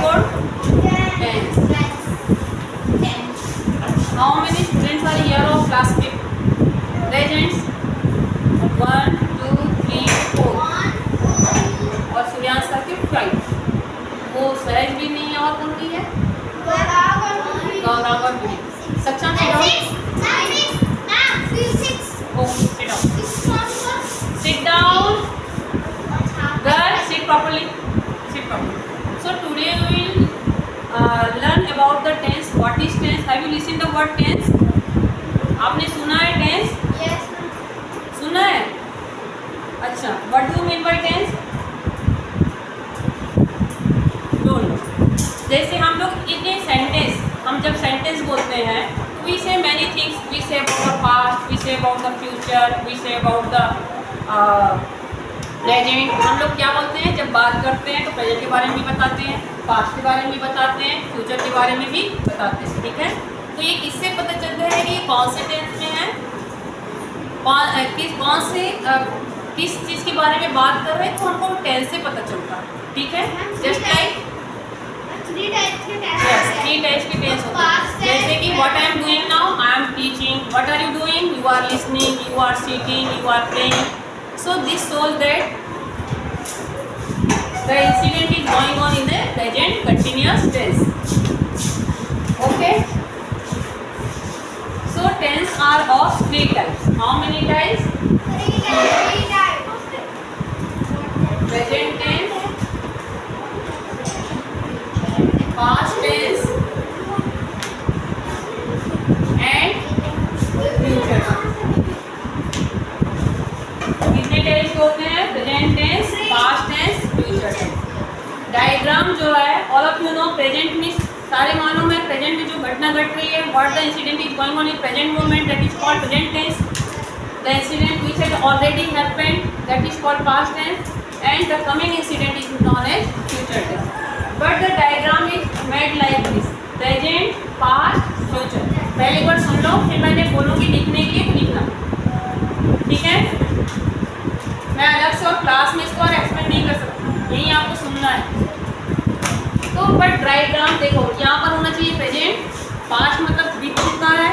code? 10. How many students are here of class 5? Presents 1, 2, 3, 4 और Suryansh sir के 5. वो सहज भी नहीं है और कौन नहीं है? गौरव और विनीत. सक्षम sit down. Oh, sit down. Sit down. Girl, sit properly. Sit properly. So today we will learn about the tense. What is tense? Have you listened the word tense? आपने सुना है tense? Yes. सुना है? अच्छा. What do you mean by tense? Don't know. जैसे हम लोग इतने सेंटेंस, हम जब सेंटेंस बोलते हैं we say many things. We say about the past, we say about the future, we say about the present. हम लोग क्या बोलते हैं जब बात करते हैं तो प्रेजेंट के बारे में भी बताते हैं, पास्ट के बारे में भी बताते हैं, फ्यूचर के बारे में भी बताते हैं. ठीक है. तो ये किससे पता चलता है कि कौन से टेंस में है, किस चीज़ के बारे में बात कर रहे हैं, तो हमको टेंस से पता चलता है. ठीक है. जस्ट लाइक 3 टाइप्स के टेंस होते हैं. जैसे कि what I am doing now, I am teaching. What are you doing, you are listening, you are sitting, you are playing. So this shows that the incident is going on in the present continuous tense. Okay. So tense are of 3 types. How many types? 3 types. Present tense, past tense, and future tense. Tense होते हैं present tense, past tense, future tense. Diagram जो है all of you know. Present means सारे मालूम है present में जो घटना घट रही है. What the incident is going on in present moment, that is called present tense. The incident which has already happened, that is called past tense. And the coming incident is known as future tense. But the diagram is made like this: present, past, future. पहले बार सुन लो, फिर मैंने बोलूँगी लिखने के लिए तो लिखना. ठीक है. मैं अलग से और क्लास में इसको और एक्सप्लेन नहीं कर सकती, यही आपको सुनना है. तो बट डायग्राम देखो यहाँ पर होना चाहिए प्रेजेंट. पास्ट मतलब बीत चुका है.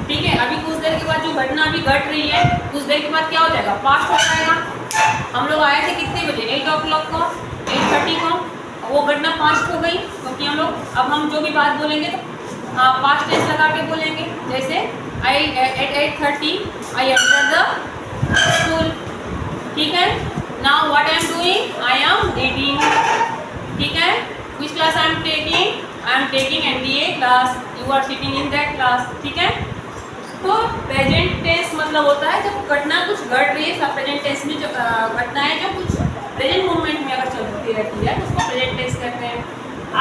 ठीक है. अभी कुछ देर के बाद जो घटना अभी घट रही है, कुछ देर के बाद क्या हो जाएगा, पास्ट हो जाएगा. हम लोग आए थे कितने बजे, 8 o'clock को, 8:30 को. वो घटना पास्ट हो गई क्योंकि हम लोग अब हम जो भी बात बोलेंगे तो पास्ट टेंस लगा के बोलेंगे. जैसे I at 8:30 I enter the school. ठीक है. Now what I am doing, I am reading. ठीक है. Which class I am taking, I am taking NDA class. You are sitting in that class. ठीक है. तो प्रेजेंट टेंस मतलब होता है जब घटना कुछ घट रही है. सब प्रेजेंट टेंस में जो घटना है जो कुछ प्रेजेंट मोमेंट में अगर चलती रहती है तो उसको प्रेजेंट टेंस कहते हैं.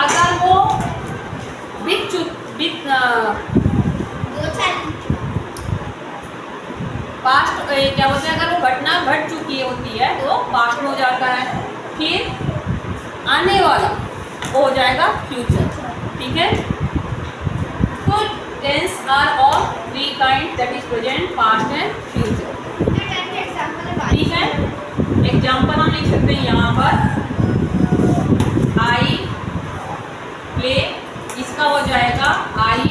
अगर वो पास्ट क्या बोलते हैं, अगर वो घटना घट चुकी होती है तो पास्ट में हो जाता है. फिर आने वाला वो हो जाएगा फ्यूचर. ठीक है. तो tense are of 3 kind, that is present, past and future. ठीक है. एग्जाम्पल हम लिख सकते हैं यहाँ पर. आई प्ले, इसका हो जाएगा आई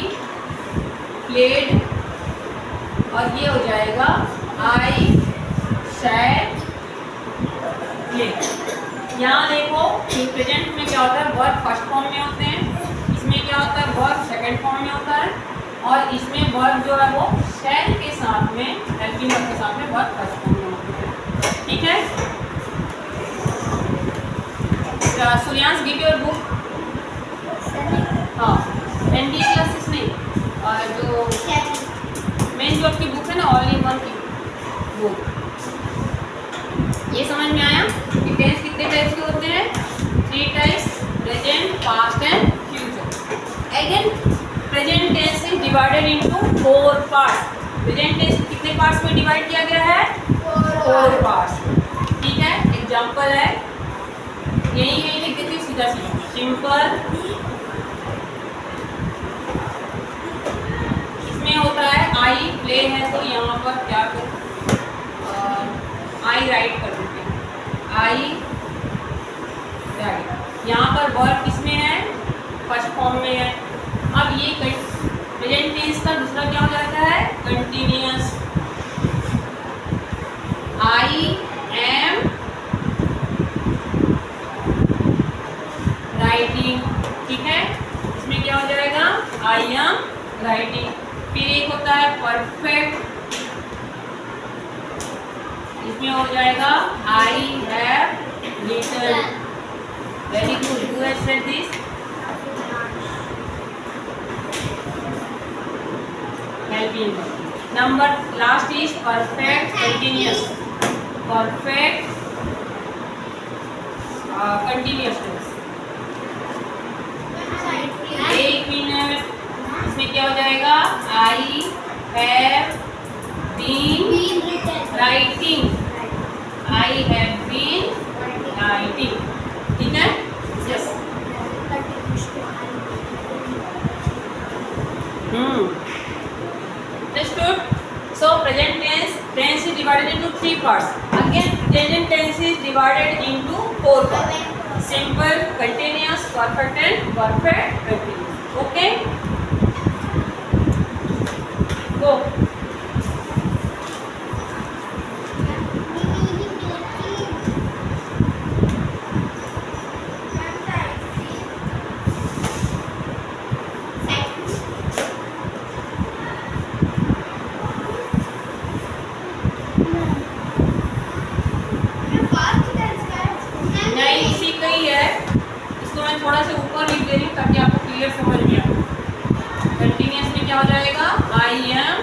प्लेड, और ये हो जाएगा आई शैल प्ले. यहाँ देखो प्रेजेंट में क्या होता है, वर्ब फर्स्ट फॉर्म में होते हैं. इसमें क्या होता है, वर्ब सेकंड फॉर्म में होता है. और इसमें वर्ब जो है वो शैल के साथ में, हेल्पिंग वर्ब के साथ में वर्ब फर्स्ट फॉर्म में होते हैं. ठीक है. Suryansh give your book. हाँ, NDA क्लासेस नहीं, और जो मेन जो आपकी बुक है ना, ऑल इन वन की बुक. ये समझ में आया कि टेंस कितने टाइप्स के होते हैं? 3 types: present, past and future. Again present tense is divided into 4 parts. Present tense कितने पार्ट्स में डिवाइड किया गया है? 4 पार्ट्स. ठीक है. एग्जाम्पल है, यही लिख देती हूँ सीधा सीधा. सिंपल, इसमें होता है आई प्ले है तो यहाँ पर क्या करूँ, आई राइट कर देते हैं. आई राइट. यहाँ पर वर्ब किसमें है, फर्स्ट फॉर्म में है। अब ये प्रेजेंट टेंस का दूसरा क्या हो जाता है, कंटिन्यूअस। आई एम राइटिंग, ठीक है, इसमें क्या हो जाएगा, आई एम राइटिंग। फिर एक होता है परफेक्ट, इसमें हो जाएगा I have written. Very good, you have said this. Helping number last is perfect continuous. Perfect continuous tense. एक मिनट, इसमें क्या हो जाएगा, I have been writing. I have been writing, ठीक है, yes. Understood? So present tense is divided into 3 parts. Again, present tense is divided into 4 parts. Simple, continuous, perfect and perfect continuous. Okay? Go. नहीं, इसी का ही है, इसको मैं थोड़ा सा ऊपर लिख दे रही हूँ ताकि आपको क्लियर समझ में आए। कंटिन्यूअस में क्या हो जाएगा, आई एम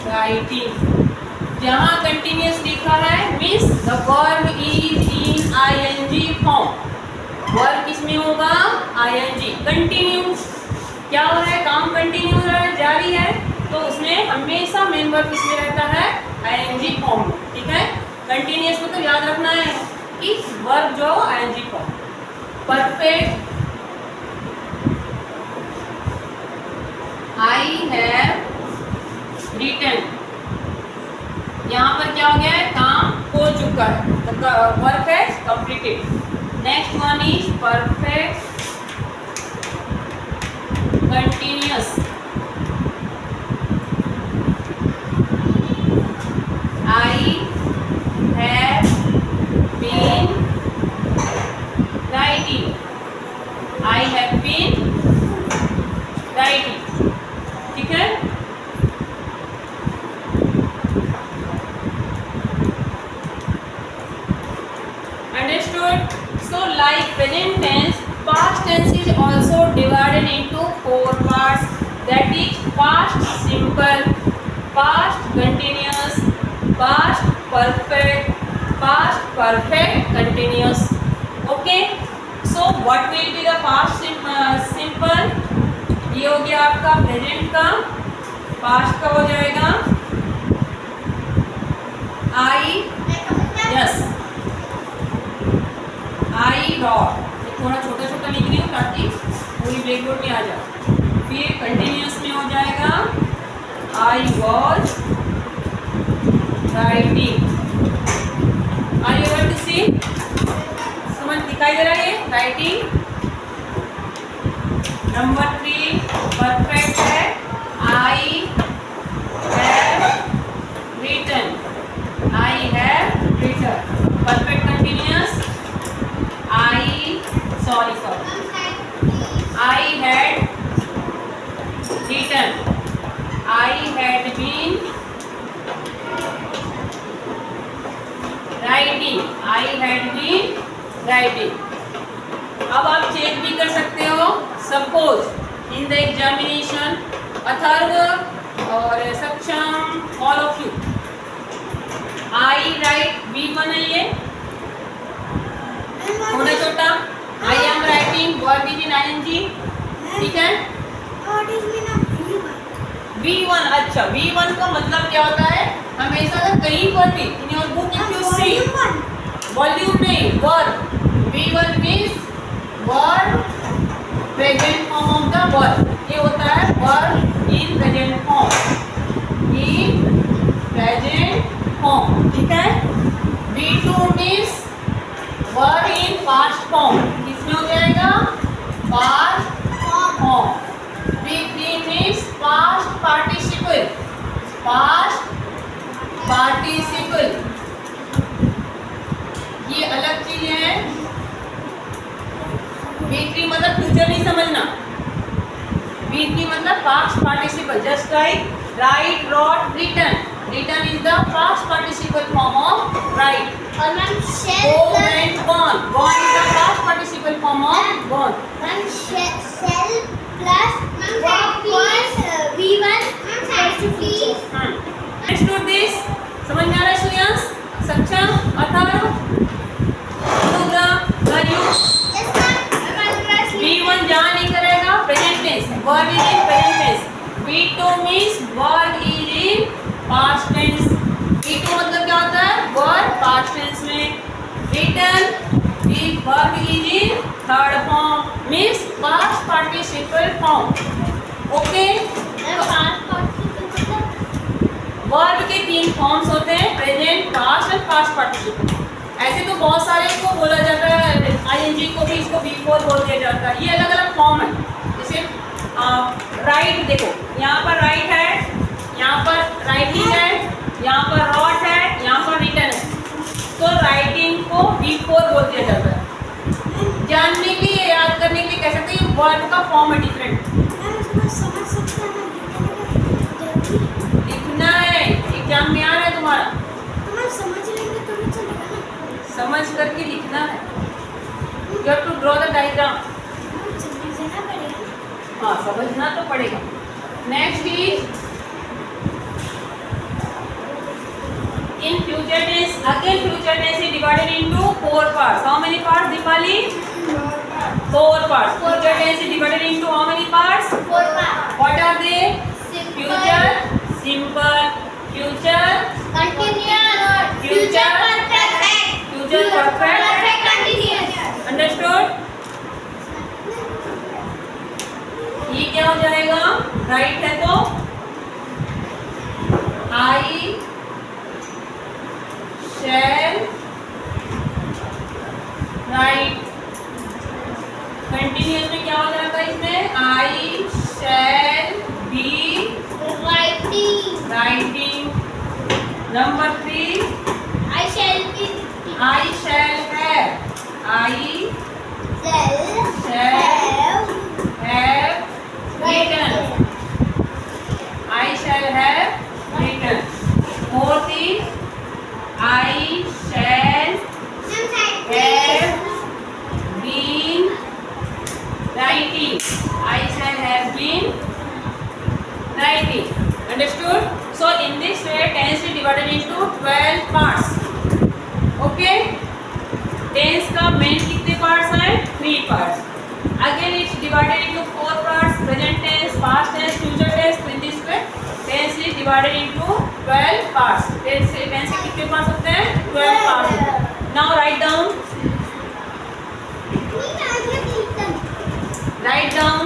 राइटिंग। जहाँ कंटिन्यूअस लिखा है means the verb is in ING form. Verb किसमें होगा, आईएनजी। कंटिन्यू क्या हो रहा है, काम कंटिन्यू हो रहा है, जारी है, तो उसमें हमेशा मेन वर्ब किसमें रहता है, आईएनजी फॉर्म में, ठीक है। कंटिन्यूअस में तो याद रखना है कि वर्ब जो ING form. Perfect, I have written. यहाँ पर क्या हो गया है, काम हो चुका है, work has completed. Next one is perfect continuous. I have been writing. I have been writing, ठीक है। Understood? So like present tense, past tense is also divided into 4 parts. That is past simple, past continuous, past perfect, past perfect continuous. Okay? So what will be the past simple? ये हो गया आपका present का। Past का हो जाएगा आई, yes, आई rot. थोड़ा छोटा छोटा लिख रही हूँ ताकि पूरी ब्लैकबोर्ड में आ जाए। फिर कंटिन्यूअस में हो जाएगा I was writing. Are you able to see? समझ दिखाई दे रहा है राइटिंग। नंबर 3 परफेक्ट है, I have written. I have written. Perfect continuous, I had written। I had been writing। I had been writing। अब आप चेक भी कर सकते हो। Suppose in the examination Atharva और Saksham, all of you, I write V1 है ये थोड़ा छोटा। I am writing, verb is in ING, ठीक है। V1, अच्छा V1 का मतलब क्या होता है, हमेशा अगर कहीं पर भी in your book if you see volume में verb, V1 means verb present form of the verb. ये होता है verb in present form, in present form, ठीक है। V2 means verb in past form किसमें हो जाएगा? Past form. V3 means past participle. Past participle ये अलग चीज है। V3 मतलब फ्यूचर नहीं समझना। V3 मतलब past participle, just like write, wrote, written. Written is the past participle form of write. और ma'am Go shall went gone. Gone is the past participle form of gone. Ma'am shell plus verb plus V1 has to please Understood this? समझ में आ रहा है students? सक्षम, अथर्व, अनुग्रह, were you? yes ma'am V1 जहाँ नहीं करेगा present tense. Verb is in present tense. V2 means verb is in past tense. V2 मतलब क्या होता है? Verb past tense में. Written the verb is in third form means past participle form. Okay? Verb के 3 forms होते हैं, present, past और past participle. ऐसे तो बहुत सारे को बोला जाता है, आईएनजी को भी इसको V4 बोल दिया जाता है। ये अलग अलग फॉर्म है। जैसे राइट देखो, यहाँ पर राइट है, यहाँ पर राइटिंग है, यहाँ पर रॉट है, यहाँ पर रिटन है। तो राइटिंग को V4 बोल दिया जाता है। जानने के लिए, याद करने के लिए कह सकते हैं वर्ब का फॉर्म है डिफरेंट। लिखना है, एग्जाम में आ रहा है तुम्हारा, समझ करके लिखना है। You have to draw the diagram. हाँ, समझना तो पड़ेगा। Next is in future tense. Again future tense is divided into 4 parts. How many parts, Deepali? 4 parts. Future tense is divided into how many parts? 4 parts. What are they? Future simple, future continuous, Future perfect, future perfect. perfect continuous. Understood? ये क्या हो जाएगा? Right है तो I shall write. Continuous में क्या हो जाता है इसमें? I shall be writing. Number 3, I shall be I shall have. I shall have written. I shall have written. 4th is I shall have been writing. I shall have been writing. Understood? So in this way tense is divided into 12 parts. Okay? Tense का main कितने parts हैं? 3 parts. Again it's divided into 4 parts: present tense, past tense, future tense. In this way tense is divided into 12 parts. Tense के कितने parts होते हैं? 12 parts होते हैं. Now write down. Write down.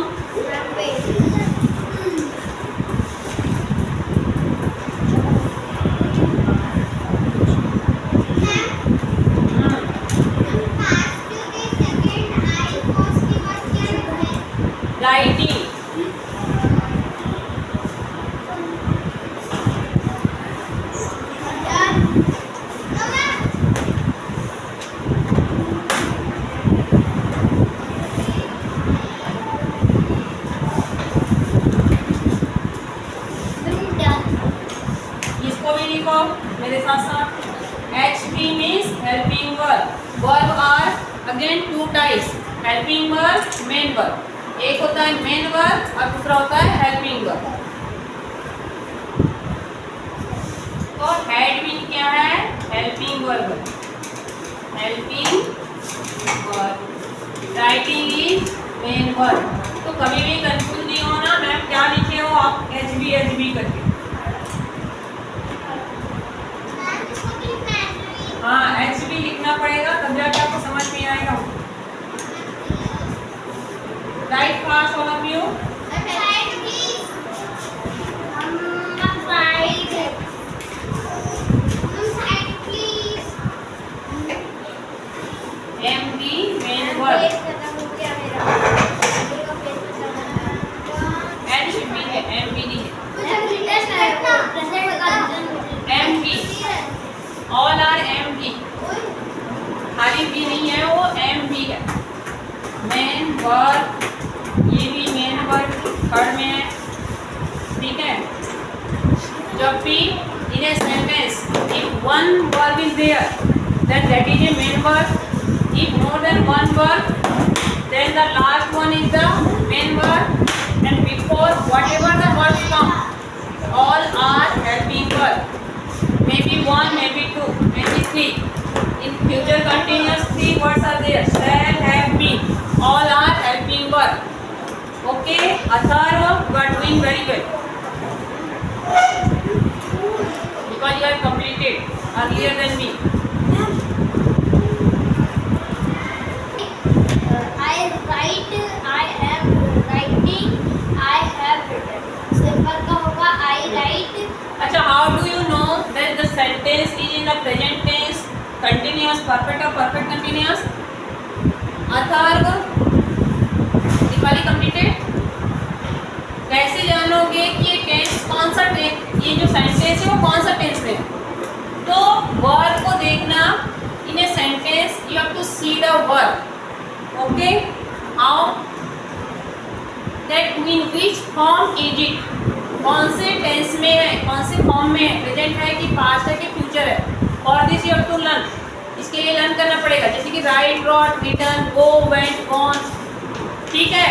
Writing. इसको भी लिखो मेरे साथ साथ. HP means helping verb. Verb are again 2 types: helping verb, main verb. एक होता है मेन वर्ब और दूसरा होता है हेल्पिंग वर्ब. तो हेड मीन क्या है? Helping verb. Helping verb. Writing is main verb. तो कभी भी कंफ्यूज नहीं होना. मैम क्या लिखे हो आप? HB करके. हाँ, HB लिखना पड़ेगा तब जाके आपको समझ में आएगा. Write fast, all of you. Verb phase खत्म हो गया मेरा फेस खत्म हो गया एन शुड बी है, एम बी नहीं है, M B, all are M B, खाली बी नहीं है, वो एम बी है। मेन वर्ब, ये भी मेन वर्ब थर्ड में है, ठीक है। जब भी in a sentence if one verb is there then that is a main verb, if more than one verb then the last one is the main verb, and before whatever the verbs come all are helping verb, maybe one, maybe two, maybe three. In future continuous three words are there, shall, have, been, all are helping verb. Okay, Atharva, you are doing very well because you have completed earlier than me. I write, I am writing, I have written. Simple का होगा I write. अच्छा, how do you know that the sentence is in the present tense, continuous, perfect or perfect continuous? Atharva, Deepali completed? कैसे जानोगे कि ये tense कौन सा tense, ये जो सेंटेंस है वो कौन सा टेंस है? तो वर्ब को देखना, in a sentence you have to see the verb, okay, how that mean which form is it, कौन से टेंस में है, कौन से फॉर्म में है, प्रेजेंट है कि पास्ट है कि फ्यूचर है। For this you have to learn, इसके लिए लर्न करना पड़ेगा, जैसे कि write, wrote, return, go, went, gone, ठीक है,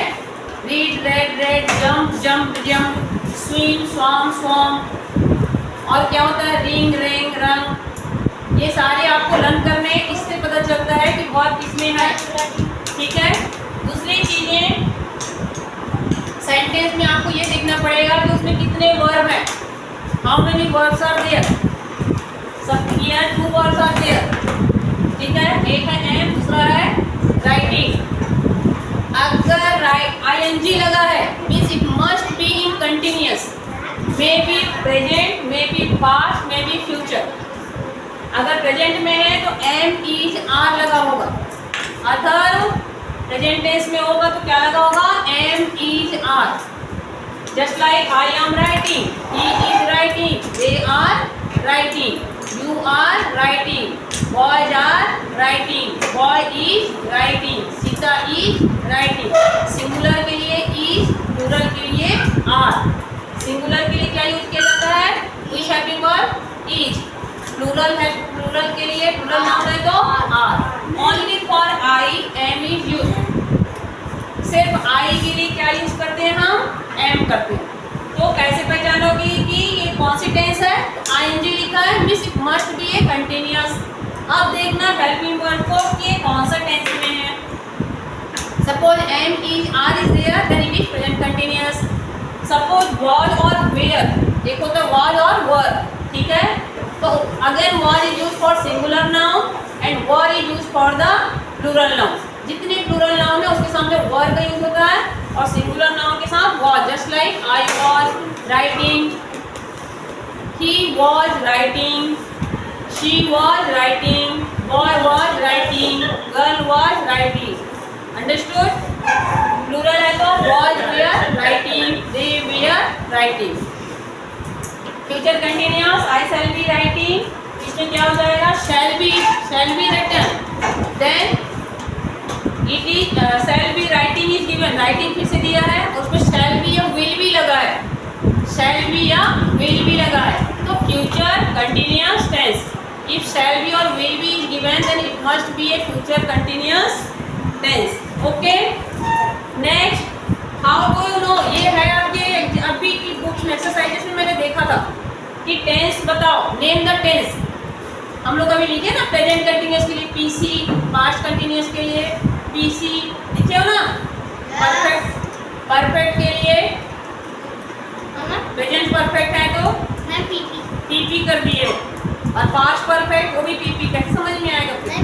read, read, read, jump, jump, jump, swim, swam, swum, और क्या होता है रिंग, रेंग, रंग, ये सारे आपको लर्न करने, इससे पता चलता है कि वर्ब किसमें है, ठीक है। दूसरी चीज़ें सेंटेंस में आपको ये देखना पड़ेगा कि उसमें कितने वर्ब हैं, how many verbs are there, सब हियर 2 वर्ब्स आर देयर, ठीक है, एक है एम, दूसरा है राइटिंग। अगर ing लगा है means it must be in continuous, may be present, may be past, may be future. अगर प्रेजेंट में है तो एम इज आर लगा होगा, अगर प्रेजेंट टेंस में होगा तो क्या लगा होगा, am is are. Just like I am writing, he is writing, they are writing, you are writing, boys are writing, boy is writing, Sita is writing। Singular के लिए is, प्लूरल के लिए are। सिंगुलर के लिए क्या use किया जाता है, is having verb is, plural है, प्लूरल के लिए प्लूरल नाउन है तो are। Only for I am is use, सिर्फ आई के लिए क्या यूज करते हैं हम, एम करते हैं। तो कैसे पहचानोगी कि ये कौन सी टेंस है, आईएनजी लिखा है means it must be A continuous. अब देखना हेल्पिंग वर्ब को कि ये कौन सा टेंस में है। Suppose am is are is there then it is present continuous. Suppose was और वेयर, एक होता है वॉज और वर, ठीक है, तो again was is use for singular noun and were is use for the plural noun. जितने plural noun है उसके सामने वर का यूज होता है और सिंगुलर नाउन के साथ was, just like I was writing, he was writing, she was writing, boy was writing, girl was writing। Understood? Plural है तो was were writing, they were writing। Future continuous, I shall be writing, इसमें क्या हो जाएगा, shall be written, then it is shall be writing is given, writing फिर से दिया है और उसमें shall be या will be लगा है, shall be या will be लगा है, तो future continuous tense। If shall be or will be is given then it must be a future continuous tense। Okay? Next, how do you know? ये है आपके अभी की बुक्स में एक्सरसाइजेस में मैंने देखा था कि टेंस बताओ, नेम द टेंस। हम लोग अभी लिखे ना प्रेजेंट कंटिन्यूअस के लिए पीसी, पास्ट कंटिन्यूअस के लिए पीसी, लिखे हो ना, परफेक्ट के लिए प्रेजेंट परफेक्ट है तो मैं पीपी, पीपी कर दिए हो, और पास्ट परफेक्ट वो भी पीपी, कैसे समझ में आएगा फिर?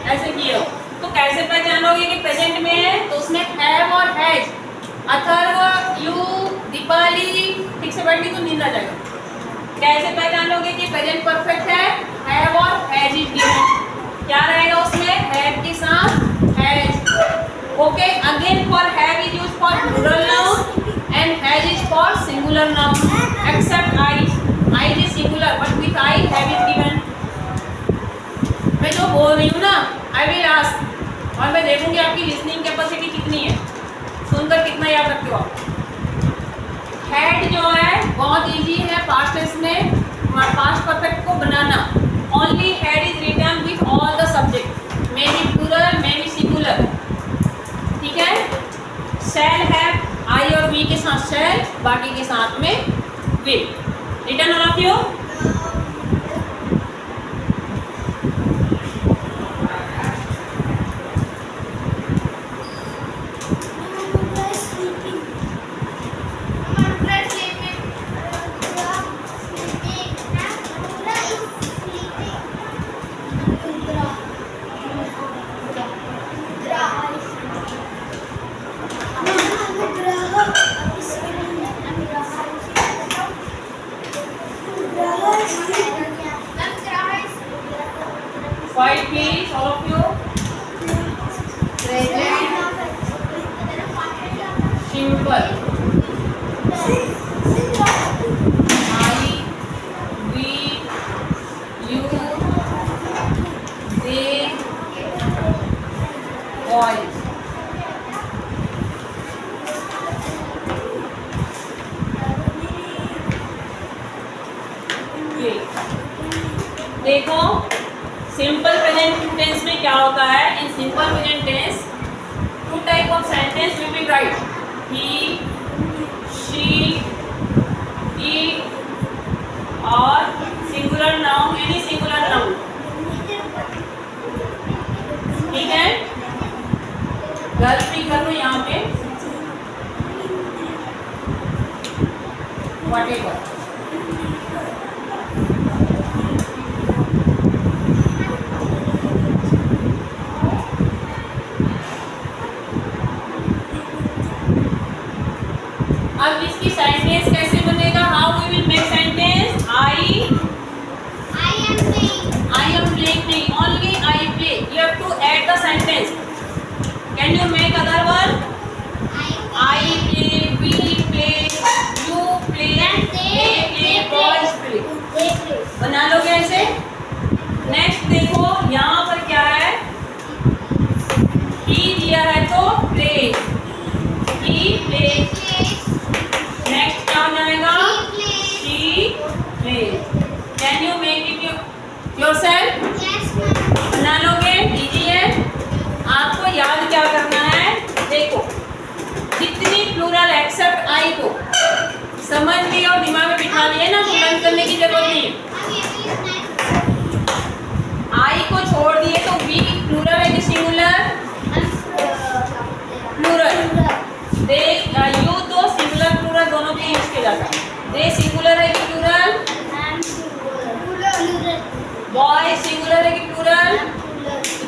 ऐसे किए हो तो कैसे पहचानोगे कि प्रेजेंट में है, तो उसमें हैव और हैज। अथर्व, यू, दीपाली, ठीक से बैठी तो नींद आ जाएगा। कैसे पहचानोगे कि प्रेजेंट परफेक्ट है, हैव और has is given. Okay, again for have is used for plural noun and has is for singular noun. Except I is singular but with I have is given. मैं जो बोल रही हूँ ना, I will ask और मैं देखूंगी आपकी लिसनिंग कैपेसिटी कितनी है, सुनकर कितना याद रखते हो आप। Had जो है बहुत इजी है पास्ट टेंस में पास्ट परफेक्ट को बनाना। Only had is written with all the subject, may be plural, may be singular, ठीक है। shall have I और we के साथ shall, बाकी के साथ में will। written all of you? Quiet please, all of you. Simple. I, we, you, they, boys. ये देखो सिंपल प्रेजेंट टेंस में क्या होता है। In simple present tense two type of sentence will be right, he, she, it और singular noun, any singular noun, ठीक है। Girls भी कर लो यहाँ पे व्हाटएवर। अब इसकी सेंटेंस कैसे बनेगा? How we will make sentence? I am playing नहीं, only I play. You have to add the sentence. Can you make other one? I play, we play, you play, they play, boys play. बना लोगे ऐसे? Next देखो यहाँ पर क्या है, ही दिया है तो प्ले, ही प्ले। नेक्स्ट क्या हो जाएगा? she plays। Can you make it yourself? बना लोगे? इजी है। आपको याद क्या करना है, देखो जितनी प्लूरल एक्सेप्ट आई को समझ ली और दिमाग में बिठा लिए ना, तो लर्न करने की जरूरत नहीं है। आई को छोड़ दिए तो वी प्लूरल है कि सिंगुलर? प्लूरल। दे, यू तो सिंगुलर प्लूरल दोनों के यूज किया जाता है। दे सिंगुलर है कि प्लूरल? बॉय सिंगुलर है कि प्लूरल?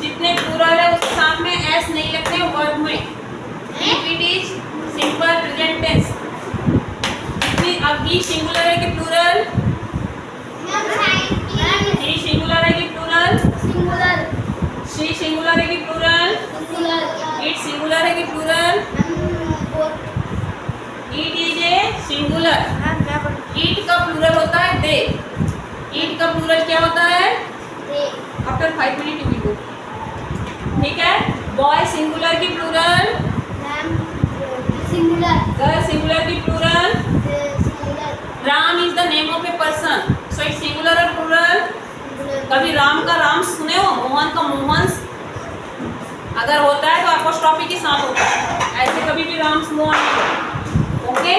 जितने प्लूरल है उसके साथ में एस नहीं लगते वर्ब में, if it is simple present tense. जितनी अब ही सिंगुलर है कि प्लूरल? ही सिंगुलर है कि प्लूरल? शी सिंगुलर है कि प्लूरल? इट सिंगुलर है कि plural? It is a singular. It का प्लूरल होता है दे। इट का प्लूरल क्या होता है? After 5 minute you will go, ठीक है। बॉय सिंगुलर की प्लूरल? गर्ल सिंगुलर की plural? Ram is the name of a person, so it singular और प्लूरल? कभी राम का राम सुने हो? मोहन का मोहन्स अगर होता है तो अपोस्ट्रोफी के साथ होता है, ऐसे कभी भी राम मोहन। ओके